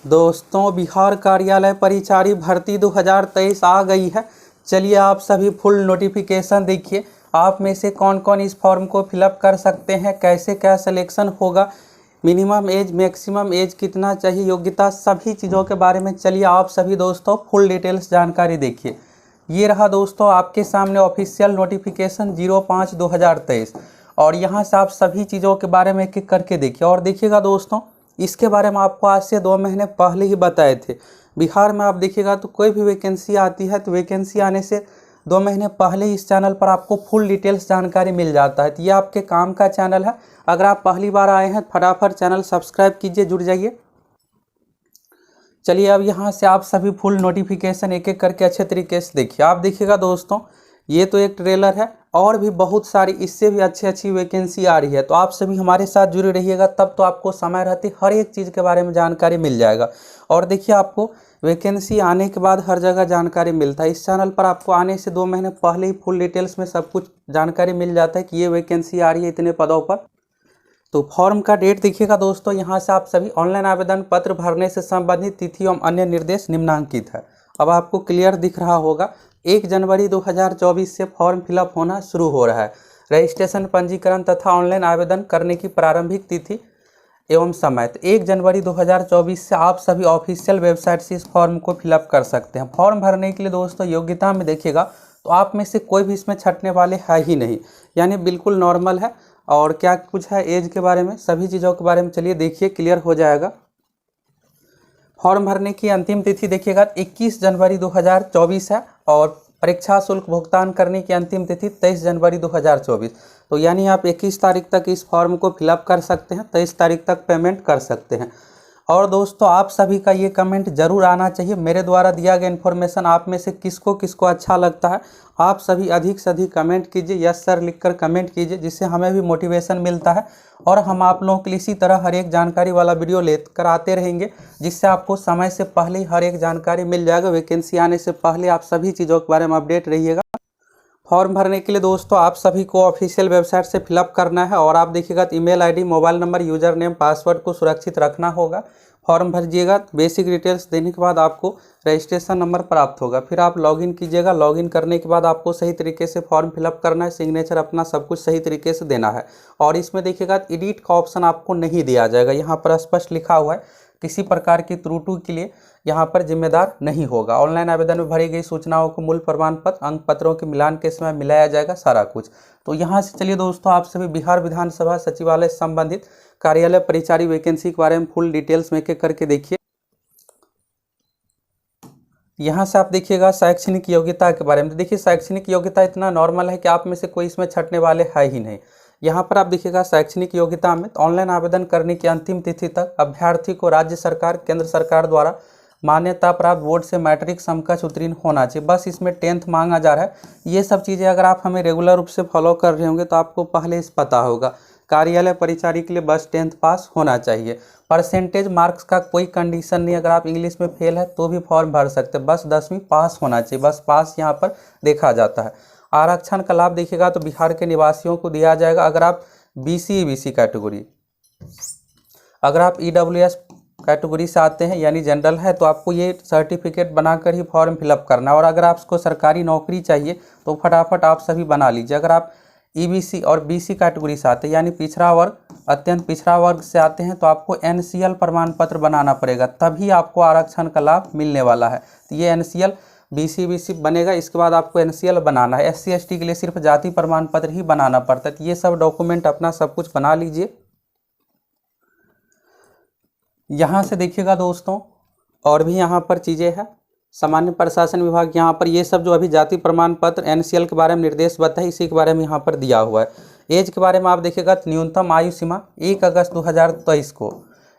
दोस्तों, बिहार कार्यालय परिचारी भर्ती 2023 आ गई है। चलिए आप सभी फुल नोटिफिकेशन देखिए। आप में से कौन कौन इस फॉर्म को फिलअप कर सकते हैं, कैसे क्या सिलेक्शन होगा, मिनिमम एज मैक्सिमम एज कितना चाहिए, योग्यता, सभी चीज़ों के बारे में चलिए आप सभी दोस्तों फुल डिटेल्स जानकारी देखिए। ये रहा दोस्तों आपके सामने ऑफिशियल नोटिफिकेशन 05/2023 और यहाँ से आप सभी चीज़ों के बारे में एक एक करके देखिए। और देखिएगा दोस्तों, इसके बारे में आपको आज से 2 महीने पहले ही बताए थे। बिहार में आप देखिएगा तो कोई भी वैकेंसी आती है तो वैकेंसी आने से 2 महीने पहले ही इस चैनल पर आपको फुल डिटेल्स जानकारी मिल जाता है। तो ये आपके काम का चैनल है। अगर आप पहली बार आए हैं फटाफट चैनल सब्सक्राइब कीजिए, जुड़ जाइए। चलिए अब यहाँ से आप सभी फुल नोटिफिकेशन एक एक करके अच्छे तरीके से देखिए। आप देखिएगा दोस्तों, ये तो एक ट्रेलर है और भी बहुत सारी इससे भी अच्छी वैकेंसी आ रही है। तो आप सभी हमारे साथ जुड़े रहिएगा, तब तो आपको समय रहते हर एक चीज़ के बारे में जानकारी मिल जाएगा। और देखिए आपको वैकेंसी आने के बाद हर जगह जानकारी मिलता है। इस चैनल पर आपको आने से 2 महीने पहले ही फुल डिटेल्स में सब कुछ जानकारी मिल जाता है कि ये वैकेंसी आ रही है इतने पदों पर। तो फॉर्म का डेट देखिएगा दोस्तों, यहाँ से आप सभी ऑनलाइन आवेदन पत्र भरने से संबंधित तिथि एवं अन्य निर्देश निम्नांकित है। अब आपको क्लियर दिख रहा होगा। 1 जनवरी 2024 से फॉर्म फिलअप होना शुरू हो रहा है। रजिस्ट्रेशन, पंजीकरण तथा ऑनलाइन आवेदन करने की प्रारंभिक तिथि एवं समय, तो 1 जनवरी 2024 से आप सभी ऑफिशियल वेबसाइट से इस फॉर्म को फिलअप कर सकते हैं। फॉर्म भरने के लिए दोस्तों योग्यता में देखिएगा तो आप में से कोई भी इसमें छटने वाले है ही नहीं, यानी बिल्कुल नॉर्मल है। और क्या कुछ है एज के बारे में, सभी चीज़ों के बारे में चलिए देखिए, क्लियर हो जाएगा। फॉर्म भरने की अंतिम तिथि देखिएगा 21 जनवरी 2024 है और परीक्षा शुल्क भुगतान करने की अंतिम तिथि 23 जनवरी 2024। तो यानी आप 21 तारीख तक इस फॉर्म को फिलअप कर सकते हैं, 23 तारीख तक पेमेंट कर सकते हैं। और दोस्तों आप सभी का ये कमेंट जरूर आना चाहिए। मेरे द्वारा दिया गया इन्फॉर्मेशन आप में से किसको किसको अच्छा लगता है, आप सभी अधिक से अधिक कमेंट कीजिए, यस सर लिखकर कमेंट कीजिए, जिससे हमें भी मोटिवेशन मिलता है और हम आप लोगों के लिए इसी तरह हर एक जानकारी वाला वीडियो लेकर आते रहेंगे, जिससे आपको समय से पहले ही हर एक जानकारी मिल जाएगा। वैकेंसी आने से पहले आप सभी चीज़ों के बारे में अपडेट रहिएगा। फॉर्म भरने के लिए दोस्तों आप सभी को ऑफिशियल वेबसाइट से फिलअप करना है और आप देखिएगा तो email ID, mobile number, user name, password को सुरक्षित रखना होगा। फॉर्म भरिएगा, बेसिक डिटेल्स देने के बाद आपको रजिस्ट्रेशन नंबर प्राप्त होगा। फिर आप लॉगिन कीजिएगा। लॉगिन करने के बाद आपको सही तरीके से फॉर्म फिलअप करना है, सिग्नेचर अपना सब कुछ सही तरीके से देना है। और इसमें देखिएगा एडिट का ऑप्शन आपको नहीं दिया जाएगा। यहाँ पर स्पष्ट लिखा हुआ है किसी प्रकार की त्रुटि के लिए यहाँ पर जिम्मेदार नहीं होगा। ऑनलाइन आवेदन में भरी गई सूचनाओं को मूल प्रमाण पत्र, अंक पत्रों के मिलान के समय मिलाया जाएगा सारा कुछ। तो यहाँ से चलिए दोस्तों आप सभी बिहार विधानसभा सचिवालय से संबंधित कार्यालय परिचारी वैकेंसी के बारे में फुल डिटेल्स में एक करके देखिए। यहाँ से आप देखिएगा शैक्षणिक योग्यता के बारे में। देखिए शैक्षणिक योग्यता इतना नॉर्मल है कि आप में से कोई इसमें छटने वाले है ही नहीं। यहाँ पर आप देखिएगा शैक्षणिक योग्यता में ऑनलाइन आवेदन करने की अंतिम तिथि तक अभ्यर्थी को राज्य सरकार, केंद्र सरकार द्वारा मान्यता प्राप्त बोर्ड से मैट्रिक समकक्ष उत्तीर्ण होना चाहिए। बस इसमें 10th मांगा जा रहा है। ये सब चीज़ें अगर आप हमें रेगुलर रूप से फॉलो कर रहे होंगे तो आपको पहले से पता होगा। कार्यालय परिचारी के लिए बस 10th पास होना चाहिए। परसेंटेज मार्क्स का कोई कंडीशन नहीं, अगर आप इंग्लिश में फेल है तो भी फॉर्म भर सकते हैं, बस 10वीं पास होना चाहिए, बस पास यहाँ पर देखा जाता है। आरक्षण का लाभ देखिएगा तो बिहार के निवासियों को दिया जाएगा। अगर आप BC कैटेगरी, अगर आप EWS कैटेगरी से आते हैं यानी जनरल है तो आपको ये सर्टिफिकेट बनाकर ही फॉर्म फिलअप करना है। और अगर आपको सरकारी नौकरी चाहिए तो फटाफट आप सभी बना लीजिए। अगर आप EBC और BC कैटेगरी से आते हैं यानी पिछड़ा वर्ग, अत्यंत पिछड़ा वर्ग से आते हैं तो आपको NCL प्रमाण पत्र बनाना पड़ेगा, तभी आपको आरक्षण का लाभ मिलने वाला है। तो ये NCL BC बनेगा, इसके बाद आपको NCL बनाना है। SC ST के लिए सिर्फ जाति प्रमाण पत्र ही बनाना पड़ता है। तो ये सब डॉक्यूमेंट अपना सब कुछ बना लीजिए। यहाँ से देखिएगा दोस्तों और भी यहाँ पर चीज़ें हैं। सामान्य प्रशासन विभाग, यहाँ पर ये सब जो अभी जाति प्रमाण पत्र NCL के बारे में निर्देश बताए, इसी के बारे में यहाँ पर दिया हुआ है। एज के बारे में आप देखिएगा न्यूनतम आयु सीमा 1 अगस्त 2023 को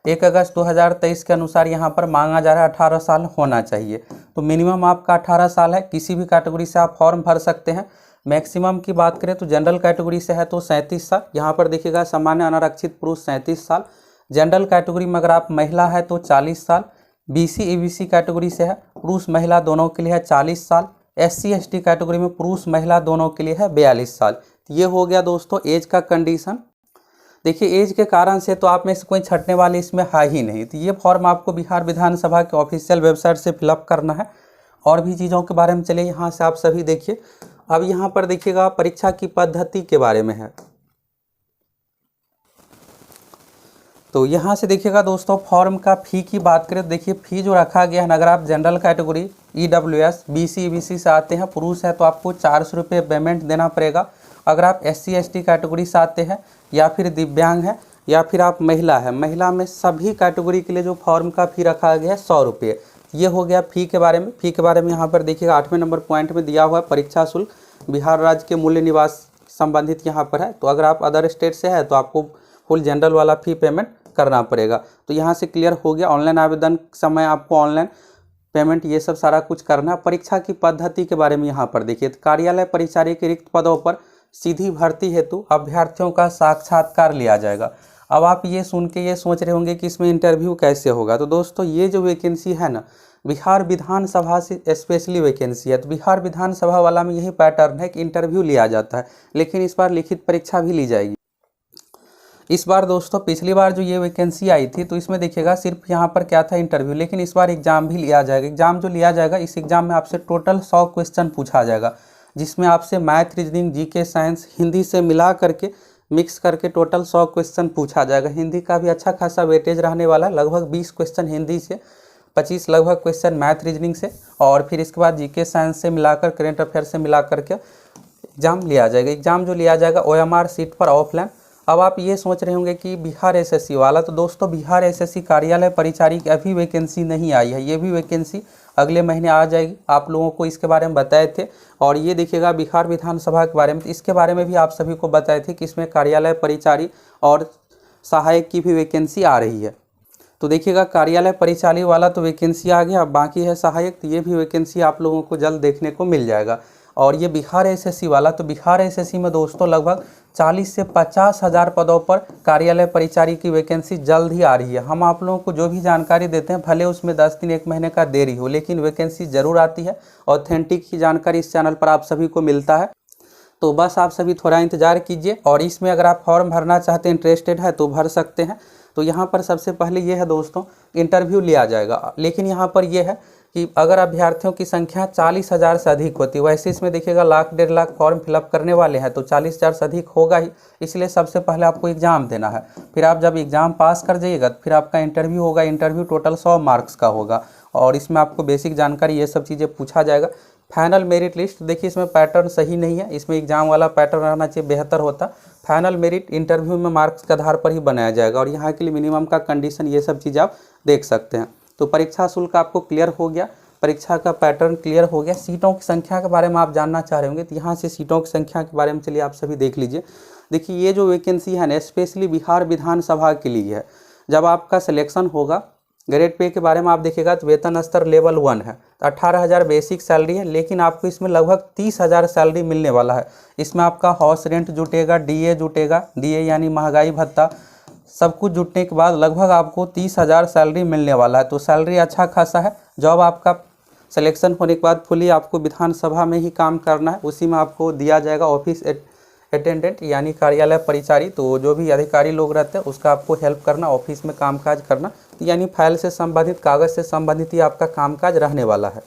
1 अगस्त 2023 के अनुसार यहाँ पर मांगा जा रहा है 18 साल होना चाहिए। तो मिनिमम आपका 18 साल है। किसी भी कैटेगरी से आप फॉर्म भर सकते हैं। मैक्सिमम की बात करें तो जनरल कैटेगरी से है तो 37 साल। यहाँ पर देखिएगा सामान्य अनारक्षित पुरुष 37 साल। जनरल कैटेगरी में अगर आप महिला है तो 40 साल। BC EBC कैटेगरी से है, पुरुष महिला दोनों के लिए है 40 साल। SC ST कैटेगरी में पुरुष महिला दोनों के लिए है 42 साल। ये हो गया दोस्तों एज का कंडीशन। देखिए एज के कारण से तो आप में से कोई छटने वाले इसमें है ही नहीं। तो ये फॉर्म आपको बिहार विधानसभा के ऑफिशियल वेबसाइट से फिलअप करना है। और भी चीज़ों के बारे में चलिए यहाँ से आप सभी देखिए। अब यहाँ पर देखिएगा परीक्षा की पद्धति के बारे में है। तो यहाँ से देखिएगा दोस्तों फॉर्म का फ़ी की बात करें तो देखिए फ़ी जो रखा गया है, अगर आप general category EWS BC EBC से आते हैं, पुरुष है तो आपको 400 रुपये पेमेंट देना पड़ेगा। अगर आप SC ST कैटेगरी से आते हैं या फिर दिव्यांग है या फिर आप महिला है, महिला में सभी कैटेगरी के लिए जो फॉर्म का फ़ी रखा गया है 100 रुपये। ये हो गया फ़ी के बारे में। फ़ी के बारे में यहाँ पर देखिएगा 8वें नंबर पॉइंट में दिया हुआ है, परीक्षा शुल्क बिहार राज्य के मूल्य निवास संबंधित यहाँ पर है। तो अगर आप अदर स्टेट से है तो आपको फुल जनरल वाला फ़ी पेमेंट करना पड़ेगा। तो यहाँ से क्लियर हो गया। ऑनलाइन आवेदन समय आपको ऑनलाइन पेमेंट ये सब सारा कुछ करना। परीक्षा की पद्धति के बारे में यहाँ पर देखिए, तो कार्यालय परिचारी के रिक्त पदों पर सीधी भर्ती हेतु अभ्यर्थियों का साक्षात्कार लिया जाएगा। अब आप ये सुन के ये सोच रहे होंगे कि इसमें इंटरव्यू कैसे होगा। तो दोस्तों ये जो वैकेंसी है ना, बिहार विधानसभा से स्पेशली वैकेंसी है। तो बिहार विधानसभा वाला में यही पैटर्न है कि इंटरव्यू लिया जाता है, लेकिन इस बार लिखित परीक्षा भी ली जाएगी। इस बार दोस्तों पिछली बार जो ये वैकेंसी आई थी तो इसमें देखिएगा सिर्फ यहाँ पर क्या था इंटरव्यू, लेकिन इस बार एग्जाम भी लिया जाएगा। एग्जाम जो लिया जाएगा, इस एग्जाम में आपसे टोटल 100 क्वेश्चन पूछा जाएगा, जिसमें आपसे math, reasoning, GK, science, Hindi से मिला करके मिक्स करके टोटल 100 क्वेश्चन पूछा जाएगा। हिंदी का भी अच्छा खासा वेटेज रहने वाला है, लगभग 20 क्वेश्चन हिंदी से, 25 लगभग क्वेश्चन मैथ रीजनिंग से, और फिर इसके बाद GK साइंस से मिलाकर, करेंट अफेयर से मिला करके एग्जाम लिया जाएगा। एग्जाम जो लिया जाएगा OMR सीट पर ऑफलाइन। अब आप ये सोच रहे होंगे कि बिहार SSC वाला, तो दोस्तों बिहार SSC कार्यालय परिचारी की अभी वैकेंसी नहीं आई है, ये भी वैकेंसी अगले महीने आ जाएगी। आप लोगों को इसके बारे में बताए थे। और ये देखिएगा बिहार विधानसभा के बारे में, तो इसके बारे में भी आप सभी को बताए थे कि इसमें कार्यालय परिचारी और सहायक की भी वैकेंसी आ रही है। तो देखिएगा कार्यालय परिचारी वाला तो वैकेंसी आ गया, अब बाकी है सहायक, तो ये भी वैकेंसी आप लोगों को जल्द देखने को मिल जाएगा। और ये बिहार SSC वाला, तो बिहार SSC में दोस्तों लगभग 40 से 50 हज़ार पदों पर कार्यालय परिचारी की वैकेंसी जल्द ही आ रही है। हम आप लोगों को जो भी जानकारी देते हैं, भले उसमें 10 दिन 1 महीने का देरी हो, लेकिन वैकेंसी ज़रूर आती है। ऑथेंटिक ही जानकारी इस चैनल पर आप सभी को मिलता है। तो बस आप सभी थोड़ा इंतज़ार कीजिए। और इसमें अगर आप फॉर्म भरना चाहते हैं, इंटरेस्टेड है तो भर सकते हैं। तो यहाँ पर सबसे पहले ये है दोस्तों, इंटरव्यू लिया जाएगा, लेकिन यहाँ पर यह है कि अगर अभ्यर्थियों की संख्या 40,000 से अधिक होती है, वैसे इसमें देखिएगा 1,00,000-1,50,000 फॉर्म फिलअप करने वाले हैं, तो 40,000 से अधिक होगा ही। इसलिए सबसे पहले आपको एग्ज़ाम देना है। फिर आप जब एग्ज़ाम पास कर जाइएगा तो फिर आपका इंटरव्यू होगा। इंटरव्यू टोटल 100 मार्क्स का होगा, और इसमें आपको बेसिक जानकारी ये सब चीज़ें पूछा जाएगा। फाइनल मेरिट लिस्ट, देखिए इसमें पैटर्न सही नहीं है, इसमें एग्जाम वाला पैटर्न रहना चाहिए, बेहतर होता। फाइनल मेरिट इंटरव्यू में मार्क्स के आधार पर ही बनाया जाएगा, और यहाँ के लिए मिनिमम का कंडीशन, ये सब चीज़ आप देख सकते हैं। तो परीक्षा शुल्क आपको क्लियर हो गया, परीक्षा का पैटर्न क्लियर हो गया। सीटों की संख्या के बारे में आप जानना चाह रहे होंगे, तो यहाँ से सीटों की संख्या के बारे में चलिए आप सभी देख लीजिए। देखिए ये जो वैकेंसी है ना, स्पेशली बिहार विधानसभा के लिए है। जब आपका सिलेक्शन होगा, ग्रेड पे के बारे में आप देखिएगा तो वेतन स्तर लेवल 1 है, 18,000 बेसिक सैलरी है, लेकिन आपको इसमें लगभग 30,000 सैलरी मिलने वाला है। इसमें आपका हाउस रेंट जुटेगा, DA जुटेगा, DA यानी महंगाई भत्ता, सब कुछ जुटने के बाद लगभग आपको 30,000 सैलरी मिलने वाला है। तो सैलरी अच्छा खासा है। जॉब आपका सिलेक्शन होने के बाद फुली आपको विधानसभा में ही काम करना है, उसी में आपको दिया जाएगा ऑफिस अटेंडेंट यानी कार्यालय परिचारी। तो जो भी अधिकारी लोग रहते हैं उसका आपको हेल्प करना, ऑफिस में कामकाज करना, यानी फाइल से संबंधित, कागज़ से संबंधित ही आपका कामकाज रहने वाला है।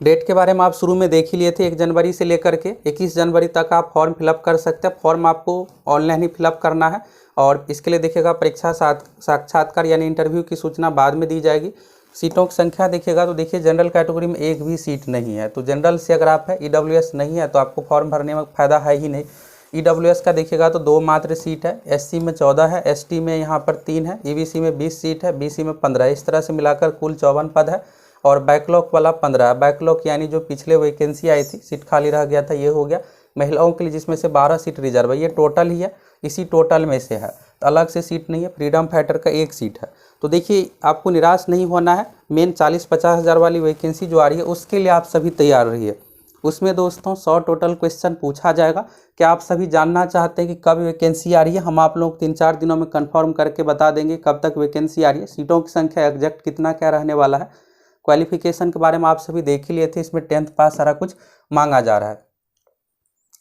डेट के बारे में आप शुरू में देख ही लिए थे, 1 जनवरी से लेकर के 21 जनवरी तक आप फॉर्म फिलअप कर सकते हैं। फॉर्म आपको ऑनलाइन ही फिलअप करना है, और इसके लिए देखिएगा परीक्षा साक्षात्कार यानी इंटरव्यू की सूचना बाद में दी जाएगी। सीटों की संख्या देखिएगा तो देखिए जनरल कैटेगरी में एक भी सीट नहीं है, तो जनरल से अगर आप है, EWS नहीं है तो आपको फॉर्म भरने में फ़ायदा है ही नहीं। EWS का देखिएगा तो 2 मात्र सीट है, SC में 14 है, ST में यहाँ पर 3 है, EBC में 20 सीट है, BC में 15, इस तरह से मिलाकर कुल 54 पद है। और बैकलॉग वाला 15 है। बैकलॉग यानी जो पिछले वैकेंसी आई थी, सीट खाली रह गया था, ये हो गया। महिलाओं के लिए जिसमें से 12 सीट रिजर्व है, ये टोटल ही है, इसी टोटल में से है, तो अलग से सीट नहीं है। फ्रीडम फाइटर का 1 सीट है। तो देखिए आपको निराश नहीं होना है। मेन 40-50 हज़ार वाली वैकेंसी जो आ रही है उसके लिए आप सभी तैयार रहिए। उसमें दोस्तों 100 टोटल क्वेश्चन पूछा जाएगा। क्या आप सभी जानना चाहते हैं कि कब वैकेंसी आ रही है? हम आप लोग 3-4 दिनों में कंफर्म करके बता देंगे कब तक वैकेंसी आ रही है। सीटों की संख्या एग्जैक्ट कितना क्या रहने वाला है। क्वालिफिकेशन के बारे में आप सभी देख ही लिए थे, इसमें 10th पास सारा कुछ मांगा जा रहा है।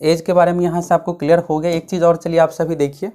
एज के बारे में यहाँ से आपको क्लियर हो गया। एक चीज़ और चलिए आप सभी देखिए,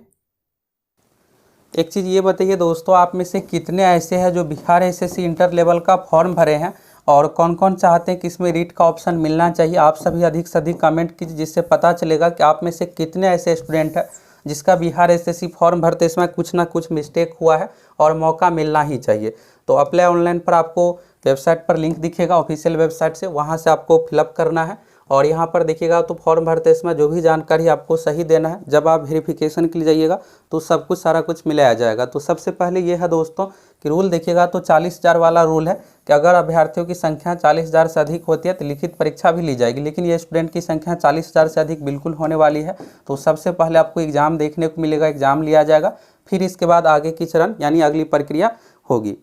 एक चीज़ ये बताइए दोस्तों, आप में से कितने ऐसे हैं जो बिहार एसएससी इंटर लेवल का फॉर्म भरे हैं और कौन कौन चाहते हैं कि इसमें रीट का ऑप्शन मिलना चाहिए। आप सभी अधिक से अधिक कमेंट कीजिए, जिससे पता चलेगा कि आप में से कितने ऐसे स्टूडेंट हैं जिसका बिहार एसएससी फॉर्म भरते इसमें कुछ ना कुछ मिस्टेक हुआ है और मौका मिलना ही चाहिए। तो अप्लाई ऑनलाइन पर आपको वेबसाइट पर लिंक दिखेगा, ऑफिशियल वेबसाइट से, वहाँ से आपको फिलअप करना है और यहाँ पर देखिएगा तो फॉर्म भरते इसमें जो भी जानकारी आपको सही देना है। जब आप वेरिफिकेशन के लिए जाइएगा तो सब कुछ सारा कुछ मिलाया जाएगा। तो सबसे पहले ये है दोस्तों कि रूल देखिएगा तो 40,000 वाला रूल है कि अगर अभ्यर्थियों की संख्या 40,000 से अधिक होती है तो लिखित परीक्षा भी ली जाएगी, लेकिन ये स्टूडेंट की संख्या 40,000 से अधिक बिल्कुल होने वाली है। तो सबसे पहले आपको एग्ज़ाम देखने को मिलेगा, एग्ज़ाम लिया जाएगा, फिर इसके बाद आगे की चरण यानी अगली प्रक्रिया होगी।